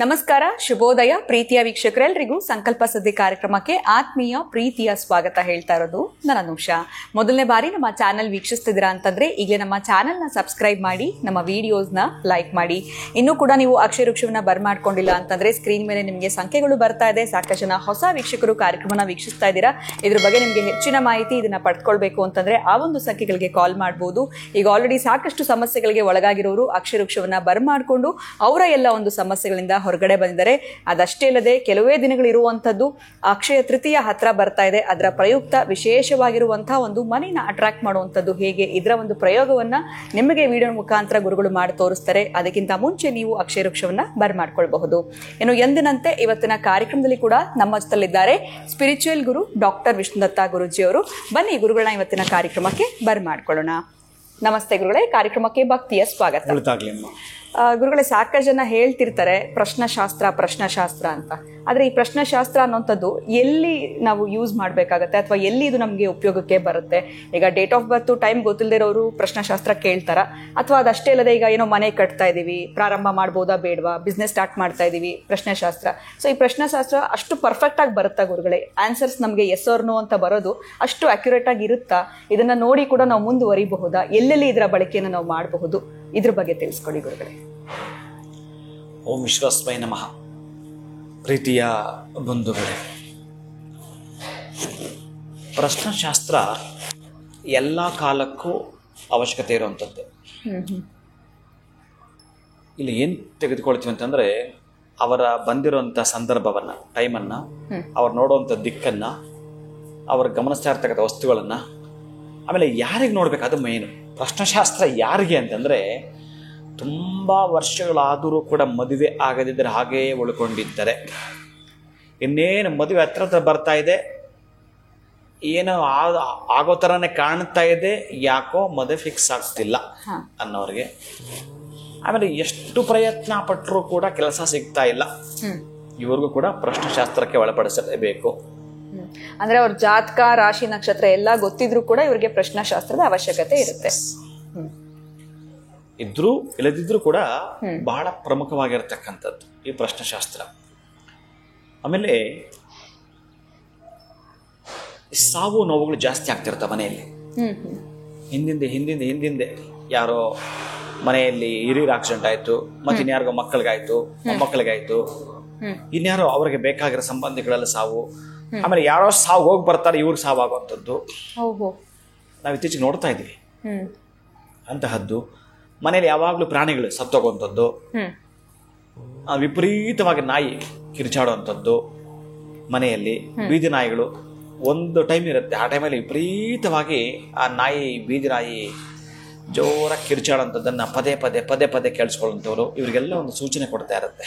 ನಮಸ್ಕಾರ, ಶುಭೋದಯ ಪ್ರೀತಿಯ ವೀಕ್ಷಕರೆಲ್ಲರಿಗೂ ಸಂಕಲ್ಪ ಸುದ್ದಿ ಕಾರ್ಯಕ್ರಮಕ್ಕೆ ಆತ್ಮೀಯ ಪ್ರೀತಿಯ ಸ್ವಾಗತ ಹೇಳ್ತಾ ಇರೋದು ನನ್ನ ಅನುಷಾ. ಮೊದಲನೇ ಬಾರಿ ನಮ್ಮ ಚಾನೆಲ್ ವೀಕ್ಷಿಸ್ತಿದ್ದೀರಾ ಅಂತಂದ್ರೆ ಈಗಲೇ ನಮ್ಮ ಚಾನೆಲ್ನ ಸಬ್ಸ್ಕ್ರೈಬ್ ಮಾಡಿ, ನಮ್ಮ ವಿಡಿಯೋಸ್ನ ಲೈಕ್ ಮಾಡಿ. ಇನ್ನೂ ಕೂಡ ನೀವು ಅಕ್ಷರ ವೃಕ್ಷವನ್ನ ಬರ್ಮಾಡ್ಕೊಂಡಿಲ್ಲ ಅಂತಂದ್ರೆ ಸ್ಕ್ರೀನ್ ಮೇಲೆ ನಿಮಗೆ ಸಂಖ್ಯೆಗಳು ಬರ್ತಾ ಇದೆ. ಸಾಕಷ್ಟು ಜನ ಹೊಸ ವೀಕ್ಷಕರು ಕಾರ್ಯಕ್ರಮನ ವೀಕ್ಷಿಸ್ತಾ ಇದ್ದೀರಾ. ಇದ್ರ ಬಗ್ಗೆ ನಿಮಗೆ ಹೆಚ್ಚಿನ ಮಾಹಿತಿ ಇದನ್ನ ಪಡ್ಕೊಳ್ಬೇಕು ಅಂತಂದ್ರೆ ಆ ಒಂದು ಸಂಖ್ಯೆಗಳಿಗೆ ಕಾಲ್ ಮಾಡಬಹುದು. ಈಗ ಆಲ್ರೆಡಿ ಸಾಕಷ್ಟು ಸಮಸ್ಯೆಗಳಿಗೆ ಒಳಗಾಗಿರೋರು ಅಕ್ಷರ ವೃಕ್ಷವನ್ನ ಬರ್ಮಾಡ್ಕೊಂಡು ಅವರ ಎಲ್ಲ ಒಂದು ಸಮಸ್ಯೆಗಳಿಂದ ಹೊರಗಡೆ ಬಂದಿದ್ದಾರೆ. ಅದಷ್ಟೇ ಅಲ್ಲದೆ ಕೆಲವೇ ದಿನಗಳಿರುವಂಥದ್ದು ಅಕ್ಷಯ ತೃತೀಯ ಹತ್ರ ಬರ್ತಾ ಇದೆ. ಅದರ ಪ್ರಯುಕ್ತ ವಿಶೇಷವಾಗಿರುವಂತಹ ಒಂದು ಮನೆಯನ್ನು ಅಟ್ರಾಕ್ಟ್ ಮಾಡುವಂಥದ್ದು ಹೇಗೆ, ಇದರ ಒಂದು ಪ್ರಯೋಗವನ್ನ ನಿಮಗೆ ವಿಡಿಯೋ ಮುಖಾಂತರ ಗುರುಗಳು ಮಾಡಿ ತೋರಿಸ್ತಾರೆ. ಅದಕ್ಕಿಂತ ಮುಂಚೆ ನೀವು ಅಕ್ಷಯ ವೃಕ್ಷವನ್ನ ಬರ್ಮಾಡ್ಕೊಳ್ಬಹುದು. ಇನ್ನು ಎಂದಿನಂತೆ ಇವತ್ತಿನ ಕಾರ್ಯಕ್ರಮದಲ್ಲಿ ಕೂಡ ನಮ್ಮ ಜೊತೆಲಿದ್ದಾರೆ ಸ್ಪಿರಿಚುವಲ್ ಗುರು ಡಾಕ್ಟರ್ ವಿಷ್ಣುದತ್ತ ಗುರುಜಿಯವರು. ಬನ್ನಿ ಗುರುಗಳನ್ನ ಇವತ್ತಿನ ಕಾರ್ಯಕ್ರಮಕ್ಕೆ ಬರ್ಮಾಡ್ಕೊಳ್ಳೋಣ. ನಮಸ್ತೆ ಗುರುಗಳೇ, ಕಾರ್ಯಕ್ರಮಕ್ಕೆ ಭಕ್ತಿಯ ಸ್ವಾಗತ. ಗುರುಗಳೇ, ಸಾಕಷ್ಟು ಜನ ಹೇಳ್ತಿರ್ತಾರೆ ಪ್ರಶ್ನಶಾಸ್ತ್ರ ಅಂತ. ಆದರೆ ಈ ಪ್ರಶ್ನಶಾಸ್ತ್ರ ಅನ್ನೋಂಥದ್ದು ಎಲ್ಲಿ ನಾವು ಯೂಸ್ ಮಾಡಬೇಕಾಗತ್ತೆ ಅಥವಾ ಎಲ್ಲಿ ಇದು ನಮಗೆ ಉಪಯೋಗಕ್ಕೆ ಬರುತ್ತೆ? ಈಗ ಡೇಟ್ ಆಫ್ ಬರ್ತ್ ಟೈಮ್ ಗೊತ್ತಿಲ್ಲದಿರೋರು ಪ್ರಶ್ನಶಾಸ್ತ್ರ ಕೇಳ್ತಾರ, ಅಥವಾ ಅದಷ್ಟೇ ಅಲ್ಲದೆ ಈಗ ಏನೋ ಮನೆ ಕಟ್ತಾ ಇದ್ದೀವಿ, ಪ್ರಾರಂಭ ಮಾಡ್ಬೋದಾ ಬೇಡವಾ, ಬಿಸ್ನೆಸ್ ಸ್ಟಾರ್ಟ್ ಮಾಡ್ತಾ ಇದ್ದೀವಿ, ಪ್ರಶ್ನಶಾಸ್ತ್ರ. ಸೊ ಈ ಪ್ರಶ್ನಶಾಸ್ತ್ರ ಅಷ್ಟು ಪರ್ಫೆಕ್ಟ್ ಆಗಿ ಬರುತ್ತಾ ಗುರುಗಳೇ? ಆನ್ಸರ್ಸ್ ನಮಗೆ ಎಸ್ ಆರ್ ನೋ ಅಂತ ಬರೋದು ಅಷ್ಟು ಅಕ್ಯುರೇಟ್ ಆಗಿ ಇರುತ್ತಾ? ಇದನ್ನ ನೋಡಿ ಕೂಡ ನಾವು ಮುಂದುವರಿಬಹುದಾ? ಎಲ್ಲೆಲ್ಲಿ ಇದರ ಬಳಕೆಯನ್ನು ನಾವು ಮಾಡಬಹುದು? ಇದ್ರ ಬಗ್ಗೆ ತಿಳಿಸ್ಕೊಡಿ ಗುರುಗಳೇ. ಓಂ ವಿಶ್ವಸ್ಮೈ ನಮಃ. ಪ್ರೀತಿಯ ಬಂಧುಗಳೇ, ಪ್ರಶ್ನಶಾಸ್ತ್ರ ಎಲ್ಲ ಕಾಲಕ್ಕೂ ಅವಶ್ಯಕತೆ ಇರುವಂಥದ್ದು. ಇಲ್ಲಿ ಏನು ತೆಗೆದುಕೊಳ್ತೀವಿ ಅಂತಂದರೆ, ಅವರ ಬಂದಿರುವಂಥ ಸಂದರ್ಭವನ್ನು, ಟೈಮನ್ನು, ಅವ್ರು ನೋಡುವಂಥ ದಿಕ್ಕನ್ನು, ಅವ್ರು ಗಮನಿಸ್ತಾ ಇರ್ತಕ್ಕಂಥ ವಸ್ತುಗಳನ್ನು, ಆಮೇಲೆ ಯಾರಿಗೆ ನೋಡ್ಬೇಕು ಅದು ಮೇನು. ಪ್ರಶ್ನಶಾಸ್ತ್ರ ಯಾರಿಗೆ ಅಂತಂದರೆ, ತುಂಬ ವರ್ಷಗಳಾದರೂ ಕೂಡ ಮದುವೆ ಆಗದಿದ್ದರೆ ಹಾಗೆಯೇ ಉಳ್ಕೊಂಡಿದ್ದರೆ, ಇನ್ನೇನು ಮದುವೆ ಹತ್ರ ಬರ್ತಾ ಇದೆ, ಏನೋ ಆಗೋ ಥರನೇ ಕಾಣ್ತಾ ಇದೆ, ಯಾಕೋ ಮದುವೆ ಫಿಕ್ಸ್ ಆಗ್ತಿಲ್ಲ ಅನ್ನೋರಿಗೆ, ಆಮೇಲೆ ಎಷ್ಟು ಪ್ರಯತ್ನ ಪಟ್ಟರೂ ಕೂಡ ಕೆಲಸ ಸಿಗ್ತಾ ಇಲ್ಲ, ಇವ್ರಿಗೂ ಕೂಡ ಪ್ರಶ್ನಶಾಸ್ತ್ರಕ್ಕೆ ಒಳಪಡಿಸಲೇಬೇಕು. ಅಂದ್ರೆ ಅವ್ರ ಜಾತಕ, ರಾಶಿ, ನಕ್ಷತ್ರ ಎಲ್ಲ ಗೊತ್ತಿದ್ರು ಕೂಡ ಇವರಿಗೆ ಪ್ರಶ್ನಶಾಸ್ತ್ರದ ಅವಶ್ಯಕತೆ ಇರುತ್ತೆ. ಇದ್ರೂ ಇಲ್ಲದಿದ್ರೂ ಕೂಡ ಬಹಳ ಪ್ರಮುಖವಾಗಿರ್ತಕ್ಕಂಥದ್ದು ಈ ಪ್ರಶ್ನಶಾಸ್ತ್ರ. ಆಮೇಲೆ ಸಾವು ನೋವುಗಳು ಜಾಸ್ತಿ ಆಗ್ತಿರ್ತಾವೆ ಮನೆಯಲ್ಲಿ. ಹಿಂದಿಂದೆ ಯಾರೋ ಮನೆಯಲ್ಲಿ ಹಿರಿಯರ ಆಕ್ಸಿಡೆಂಟ್ ಆಯ್ತು, ಮತ್ತೆ ಇನ್ಯಾರಿಗೋ ಮಕ್ಕಳಿಗಾಯ್ತು, ಮೊಮ್ಮಕ್ಕಳಿಗಾಯ್ತು, ಇನ್ಯಾರೋ ಅವ್ರಿಗೆ ಬೇಕಾಗಿರೋ ಸಂಬಂಧಿಗಳೆಲ್ಲ ಸಾವು, ಆಮೇಲೆ ಯಾರೋ ಸಾವು ಹೋಗಿ ಬರ್ತಾರೆ, ಇವ್ರಿಗೆ ಸಾವು ಆಗುವಂಥದ್ದು ನಾವು ಇತ್ತೀಚೆಗೆ ನೋಡ್ತಾ ಇದ್ದೀವಿ. ಅಂತಹದ್ದು ಮನೇಲಿ ಯಾವಾಗಲೂ ಪ್ರಾಣಿಗಳು ಸತ್ತೋಗುವಂಥದ್ದು, ವಿಪರೀತವಾಗಿ ನಾಯಿ ಕಿರ್ಚಾಡುವಂಥದ್ದು ಮನೆಯಲ್ಲಿ, ಬೀದಿ ನಾಯಿಗಳು ಒಂದು ಟೈಮ್ ಇರುತ್ತೆ, ಆ ಟೈಮಲ್ಲಿ ವಿಪರೀತವಾಗಿ ಆ ನಾಯಿ, ಬೀದಿ ನಾಯಿ ಜೋರಾಗಿ ಕಿರ್ಚಾಡುವಂಥದ್ದನ್ನು ಪದೇ ಪದೇ ಕೇಳಿಸ್ಕೊಳ್ಳುವಂಥವ್ರು, ಇವರಿಗೆಲ್ಲ ಒಂದು ಸೂಚನೆ ಕೊಡ್ತಾ ಇರುತ್ತೆ.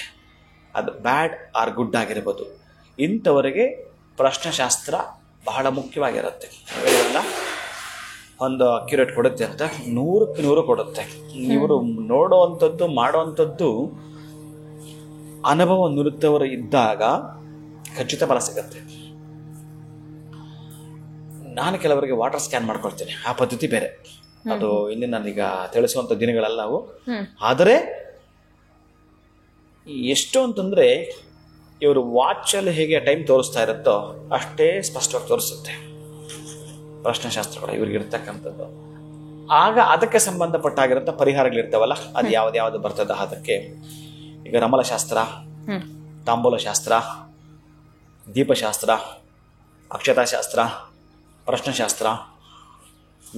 ಅದು ಬ್ಯಾಡ್ ಆರ್ ಗುಡ್ ಆಗಿರ್ಬೋದು. ಇಂಥವರಿಗೆ ಪ್ರಶ್ನಶಾಸ್ತ್ರ ಬಹಳ ಮುಖ್ಯವಾಗಿರುತ್ತೆ. ಇವೆಲ್ಲ ಒಂದು ಅಕ್ಯುರೇಟ್ ಕೊಡುತ್ತೆ ಅಂತ 100ಕ್ಕೆ 100 ಕೊಡುತ್ತೆ. ಇವರು ನೋಡುವಂಥದ್ದು, ಮಾಡುವಂಥದ್ದು ಅನುಭವ ನುರಿತವರು ಇದ್ದಾಗ ಖಚಿತ ಫಲ ಸಿಗುತ್ತೆ. ನಾನು ಕೆಲವರಿಗೆ ವಾಟರ್ ಸ್ಕ್ಯಾನ್ ಮಾಡ್ಕೊಳ್ತೇನೆ, ಆ ಪದ್ಧತಿ ಬೇರೆ, ಅದು ಇಲ್ಲಿ ನಾನೀಗ ತಿಳಿಸುವಂಥ ದಿನಗಳಲ್ಲವು. ಆದರೆ ಎಷ್ಟು ಅಂತಂದರೆ, ಇವರು ವಾಚಲ್ಲಿ ಹೇಗೆ ಟೈಮ್ ತೋರಿಸ್ತಾ ಇರುತ್ತೋ ಅಷ್ಟೇ ಸ್ಪಷ್ಟವಾಗಿ ತೋರಿಸುತ್ತೆ ಪ್ರಶ್ನಶಾಸ್ತ್ರಗಳು ಇವ್ರಿಗಿರ್ತಕ್ಕಂಥದ್ದು. ಆಗ ಅದಕ್ಕೆ ಸಂಬಂಧಪಟ್ಟಾಗಿರುತ್ತ ಪರಿಹಾರಗಳಿರ್ತಾವಲ್ಲ, ಅದು ಯಾವ್ದು ಬರ್ತದ ಅದಕ್ಕೆ. ಈಗ ರಮಲಶಾಸ್ತ್ರ, ತಾಂಬೂಲಶಾಸ್ತ್ರ, ದೀಪಶಾಸ್ತ್ರ, ಅಕ್ಷತಾಶಾಸ್ತ್ರ, ಪ್ರಶ್ನಶಾಸ್ತ್ರ,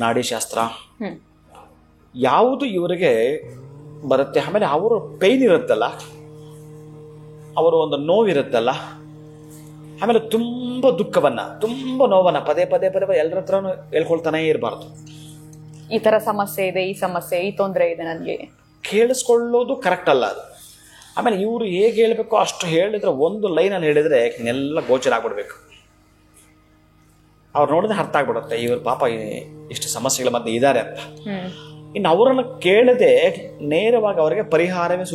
ನಾಡಿಶಾಸ್ತ್ರ, ಯಾವುದು ಇವರಿಗೆ ಬರುತ್ತೆ. ಆಮೇಲೆ ಅವರು ಪೈನ್ ಇರುತ್ತಲ್ಲ, ಅವರು ಒಂದು ನೋವಿರುತ್ತಲ್ಲ, ಆಮೇಲೆ ತುಂಬ ದುಃಖವನ್ನು, ತುಂಬ ನೋವನ್ನು ಪದೇ ಎಲ್ಲರ ಹತ್ರನೂ ಹೇಳ್ಕೊಳ್ತಾನೇ ಇರಬಾರ್ದು. ಈ ಥರ ಸಮಸ್ಯೆ ಇದೆ, ಈ ಸಮಸ್ಯೆ, ಈ ತೊಂದರೆ ಇದೆ ನನಗೆ, ಕೇಳಿಸ್ಕೊಳ್ಳೋದು ಕರೆಕ್ಟ್ ಅಲ್ಲ ಅದು. ಆಮೇಲೆ ಇವರು ಹೇಗೆ ಹೇಳಬೇಕು ಅಷ್ಟು ಹೇಳಿದ್ರೆ, ಒಂದು ಲೈನಲ್ಲಿ ಹೇಳಿದರೆ ಎಲ್ಲ ಗೋಚರ ಆಗ್ಬಿಡ್ಬೇಕು. ಅವ್ರು ನೋಡಿದ್ರೆ ಅರ್ಥ ಆಗ್ಬಿಡುತ್ತೆ, ಇವರು ಪಾಪ ಇಷ್ಟು ಸಮಸ್ಯೆಗಳ ಮಧ್ಯೆ ಇದ್ದಾರೆ ಅಂತ. ಇನ್ನು ಅವರನ್ನು ಕೇಳದೆ ನೇರವಾಗಿ ಅವರಿಗೆ ಪರಿಹಾರವೇ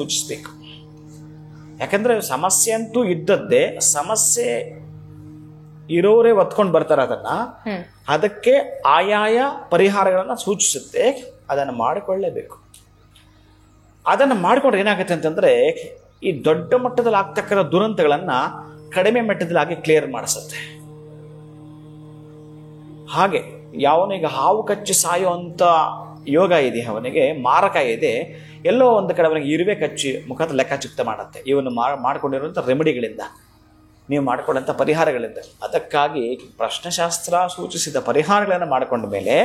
ಇರೋರೇ ಒತ್ಕೊಂಡು ಬರ್ತಾರೆ ಅದನ್ನ, ಅದಕ್ಕೆ ಆಯಾಯ ಪರಿಹಾರಗಳನ್ನು ಸೂಚಿಸುತ್ತೆ. ಅದನ್ನು ಮಾಡಿಕೊಳ್ಳಲೇಬೇಕು. ಅದನ್ನು ಮಾಡಿಕೊಂಡ್ರೆ ಏನಾಗುತ್ತೆ ಅಂತಂದ್ರೆ ಈ ದೊಡ್ಡ ಮಟ್ಟದಲ್ಲಿ ಆಗ್ತಕ್ಕಂಥ ದುರಂತಗಳನ್ನ ಕಡಿಮೆ ಮಟ್ಟದಲ್ಲಿ ಆಗಿ ಕ್ಲಿಯರ್ ಮಾಡಿಸುತ್ತೆ. ಹಾಗೆ ಯಾವನಿಗೆ ಹಾವು ಕಚ್ಚಿ ಸಾಯುವಂತ ಯೋಗ ಇದೆ, ಅವನಿಗೆ ಮಾರಕ ಇದೆ, ಎಲ್ಲೋ ಒಂದು ಕಡೆ ಅವನಿಗೆ ಇರುವೆ ಕಚ್ಚಿ ಮುಖಾಂತರ ಲೆಕ್ಕಾಚುಕ್ತ ಮಾಡುತ್ತೆ. ಇವನು ಮಾಡಿಕೊಂಡಿರುವಂಥ ರೆಮಿಡಿಗಳಿಂದ, ನೀವು ಮಾಡಿಕೊಂಡಂಥ ಪರಿಹಾರಗಳಿಂದ. ಅದಕ್ಕಾಗಿ ಪ್ರಶ್ನೆಶಾಸ್ತ್ರ ಸೂಚಿಸಿದ ಪರಿಹಾರಗಳನ್ನು ಮಾಡಿಕೊಂಡ ಮೇಲೆ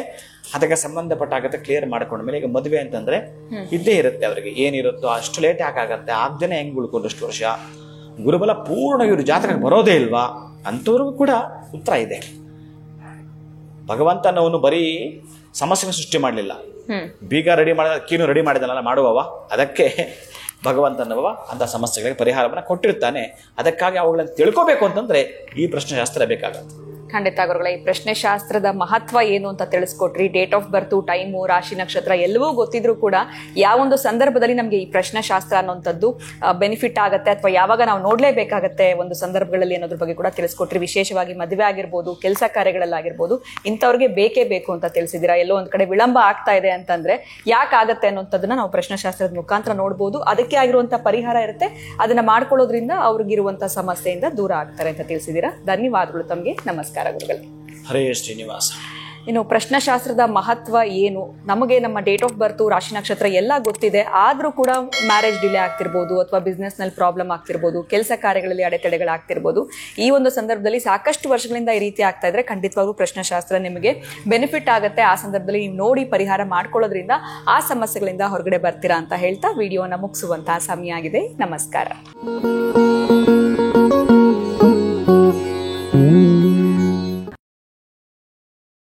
ಅದಕ್ಕೆ ಸಂಬಂಧಪಟ್ಟಾಗತ್ತೆ ಕ್ಲಿಯರ್ ಮಾಡ್ಕೊಂಡ ಮೇಲೆ, ಈಗ ಮದುವೆ ಅಂತಂದ್ರೆ ಇದ್ದೇ ಇರುತ್ತೆ ಅವರಿಗೆ, ಏನಿರುತ್ತೋ ಅಷ್ಟು ಲೇಟ್ ಯಾಕಾಗತ್ತೆ, ಆಗದೇನೆ ಹೆಂಗ್ ಉಳ್ಕೊಂಡಷ್ಟು ವರ್ಷ, ಗುರುಬಲ ಪೂರ್ಣ ಇವರು ಜಾತಕಕ್ಕೆ ಬರೋದೇ ಇಲ್ವಾ ಅಂಥವ್ರಿಗೂ ಕೂಡ ಉತ್ತರ ಇದೆ. ಭಗವಂತನವನು ಬರೀ ಸಮಸ್ಯೆನ ಸೃಷ್ಟಿ ಮಾಡಲಿಲ್ಲ, ಬೀಗ ರೆಡಿ ಮಾಡಿದ ಕೀನು ರೆಡಿ ಮಾಡಿದನಲ್ಲ ಮಾಡುವವ, ಅದಕ್ಕೆ ಭಗವಂತನವ ಅಂತ ಸಮಸ್ಯೆಗಳಿಗೆ ಪರಿಹಾರವನ್ನು ಕೊಟ್ಟಿರ್ತಾನೆ. ಅದಕ್ಕಾಗಿ ಅವುಗಳನ್ನು ತಿಳ್ಕೋಬೇಕು ಅಂತಂದ್ರೆ ಈ ಪ್ರಶ್ನೆಶಾಸ್ತ್ರ ಬೇಕಾಗತ್ತೆ. ಖಂಡಿತ ಗುರುಗಳೇ, ಈ ಪ್ರಶ್ನೆ ಶಾಸ್ತ್ರದ ಮಹತ್ವ ಏನು ಅಂತ ತಿಳಿಸ್ಕೊಟ್ರಿ. ಡೇಟ್ ಆಫ್ ಬರ್ತು, ಟೈಮು, ರಾಶಿ ನಕ್ಷತ್ರ ಎಲ್ಲವೂ ಗೊತ್ತಿದ್ರು ಕೂಡ ಯಾವೊಂದು ಸಂದರ್ಭದಲ್ಲಿ ನಮಗೆ ಈ ಪ್ರಶ್ನೆ ಶಾಸ್ತ್ರ ಅನ್ನೋಂಥದ್ದು ಬೆನಿಫಿಟ್ ಆಗುತ್ತೆ ಅಥವಾ ಯಾವಾಗ ನಾವು ನೋಡ್ಲೇಬೇಕಾಗತ್ತೆ ಒಂದು ಸಂದರ್ಭಗಳಲ್ಲಿ ಅನ್ನೋದ್ರ ಬಗ್ಗೆ ಕೂಡ ತಿಳಿಸ್ಕೊಟ್ರಿ. ವಿಶೇಷವಾಗಿ ಮದುವೆ ಆಗಿರ್ಬೋದು, ಕೆಲಸ ಕಾರ್ಯಗಳಲ್ಲಾಗಿರ್ಬೋದು, ಇಂಥವ್ರಿಗೆ ಬೇಕೇ ಬೇಕು ಅಂತ ತಿಳಿಸಿದ್ದೀರಾ. ಎಲ್ಲೋ ಒಂದ್ ಕಡೆ ವಿಳಂಬ ಆಗ್ತಾ ಇದೆ ಅಂತಂದ್ರೆ ಯಾಕಾಗತ್ತೆ ಅನ್ನೋಂಥದ್ದನ್ನ ನಾವು ಪ್ರಶ್ನೆಶಾಸ್ತ್ರದ ಮುಖಾಂತರ ನೋಡ್ಬೋದು. ಅದಕ್ಕೆ ಆಗಿರುವಂತ ಪರಿಹಾರ ಇರುತ್ತೆ, ಅದನ್ನ ಮಾಡ್ಕೊಳ್ಳೋದ್ರಿಂದ ಅವ್ರಿಗಿರುವಂತಹ ಸಮಸ್ಯೆಯಿಂದ ದೂರ ಆಗ್ತಾರೆ ಅಂತ ತಿಳಿಸಿದ್ದೀರಾ. ಧನ್ಯವಾದಗಳು ತಮಗೆ. ನಮಸ್ಕಾರ ಗುರುಗಳೇ. ಹರೇ ಶ್ರೀನಿವಾಸ. ಇನ್ನು ಪ್ರಶ್ನೆಶಾಸ್ತ್ರದ ಮಹತ್ವ ಏನು, ನಮಗೆ ನಮ್ಮ ಡೇಟ್ ಆಫ್ ಬರ್ತು, ರಾಶಿ ನಕ್ಷತ್ರ ಎಲ್ಲ ಗೊತ್ತಿದೆ, ಆದರೂ ಕೂಡ ಮ್ಯಾರೇಜ್ ಡಿಲೇ ಆಗ್ತಿರ್ಬೋದು ಅಥವಾ ಬಿಸ್ನೆಸ್ನಲ್ಲಿ ಪ್ರಾಬ್ಲಮ್ ಆಗ್ತಿರ್ಬೋದು, ಕೆಲಸ ಕಾರ್ಯಗಳಲ್ಲಿ ಅಡೆತಡೆಗಳಾಗ್ತಿರ್ಬೋದು. ಈ ಒಂದು ಸಂದರ್ಭದಲ್ಲಿ ಸಾಕಷ್ಟು ವರ್ಷಗಳಿಂದ ಈ ರೀತಿ ಆಗ್ತಾ ಇದ್ರೆ ಖಂಡಿತವಾಗ್ಲೂ ಪ್ರಶ್ನೆಶಾಸ್ತ್ರ ನಿಮಗೆ ಬೆನಿಫಿಟ್ ಆಗುತ್ತೆ. ಆ ಸಂದರ್ಭದಲ್ಲಿ ನೀವು ನೋಡಿ ಪರಿಹಾರ ಮಾಡ್ಕೊಳ್ಳೋದ್ರಿಂದ ಆ ಸಮಸ್ಯೆಗಳಿಂದ ಹೊರಗಡೆ ಬರ್ತೀರಾ ಅಂತ ಹೇಳ್ತಾ ವಿಡಿಯೋನ ಮುಗಿಸುವಂತಹ ಸಮಯ ಆಗಿದೆ. ನಮಸ್ಕಾರ.